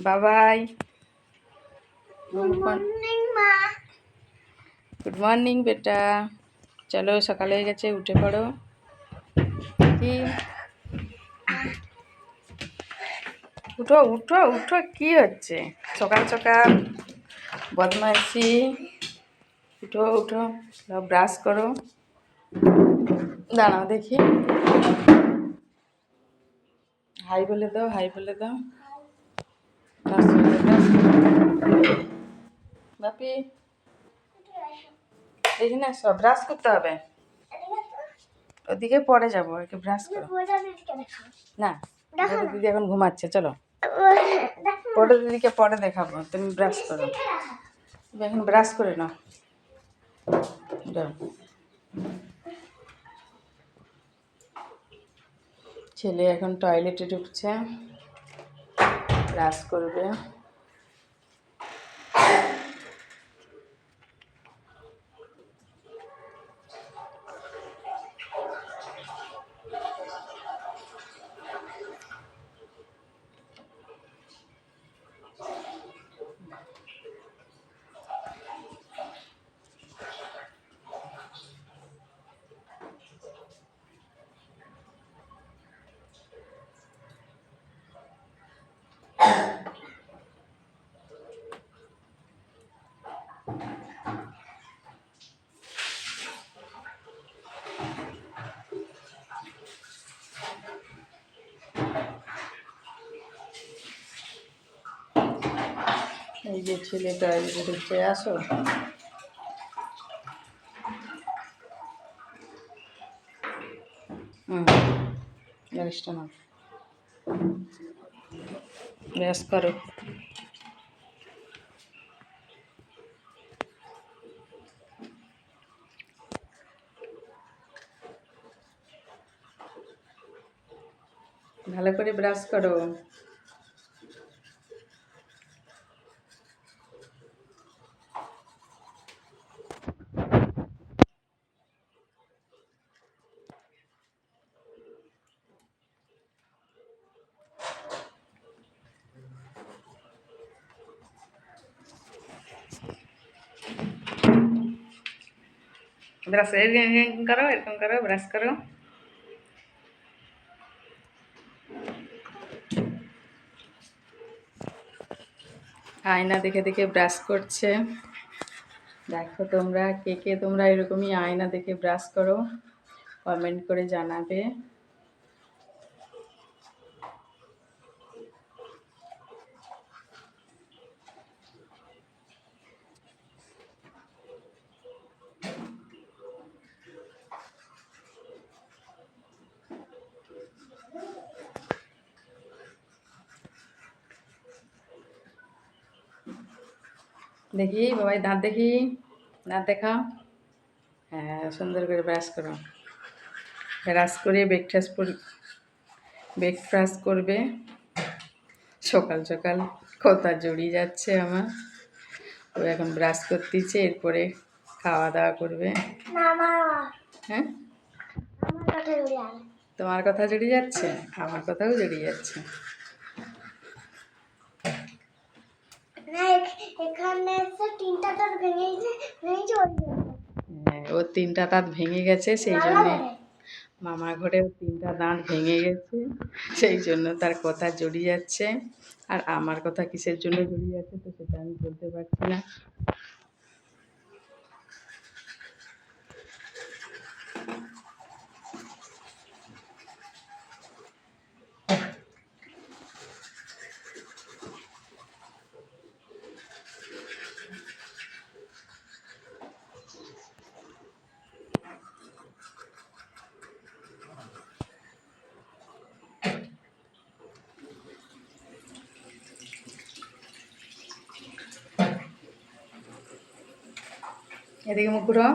বাবাই। Good morning মা। Good morning বেটা। চলো সকালে হয়ে গেছে, উঠে পড়ো। কি উঠো উঠো উঠো, কি হচ্ছে সকাল সকাল বদমাইশি? উঠো উঠো, ব্রাশ করো। দাঁড়াও দেখি, হাই বলে দাও, হাই বলে দাও। বাপি দেখি না, সব ব্রাশ করতে হবে। ওদিকে পরে যাবো, একটু ব্রাশ করো। না পরে দিদি এখন ঘুমাচ্ছে, চলো পরে দিদিকে পরে দেখাবো, তুমি ব্রাশ করো। তুমি এখন ব্রাশ করে নাও, যাও। ছেলে এখন টয়লেটে ঢুকছে, ব্রাশ করবে। এই যে ছেলে টয়লেটে ঢুকছে, আসো। ব্রাশটা নাও, ব্রাশ করো। ভালো করে ব্রাশ করো। ব্রাশ এরকম করো, এরকম করো, ব্রাশ করো। আয়না দেখে দেখে ব্রাশ করছে। দেখো তোমরা কে কে তোমরা এরকমই আয়না দেখে ব্রাশ করো, কমেন্ট করে জানাবে। দেখি বাবাই, দাঁত দেখি, দাঁত দেখাও। হ্যাঁ, সুন্দর করে ব্রাশ করো। ব্রাশ করে ব্রেকফাস্ট করবে। সকাল সকাল কথা জড়িয়ে যাচ্ছে আমার। ও এখন ব্রাশ করতেছে, এরপরে খাওয়া দাওয়া করবে। হ্যাঁ, তোমার কথা জড়িয়ে যাচ্ছে, আমার কথাও জড়িয়ে যাচ্ছে। ওর 3টা দাঁত ভেঙে গেছে, সেই জন্যে মামার ঘরে 3টা দাঁত ভেঙে গেছে, সেই জন্য তার কথা জড়িয়ে যাচ্ছে। আর আমার কথা কিসের জন্য জড়িয়ে যাচ্ছে তো সেটা আমি বলতে পারছি না। এদিকে মুখ ঘুরো।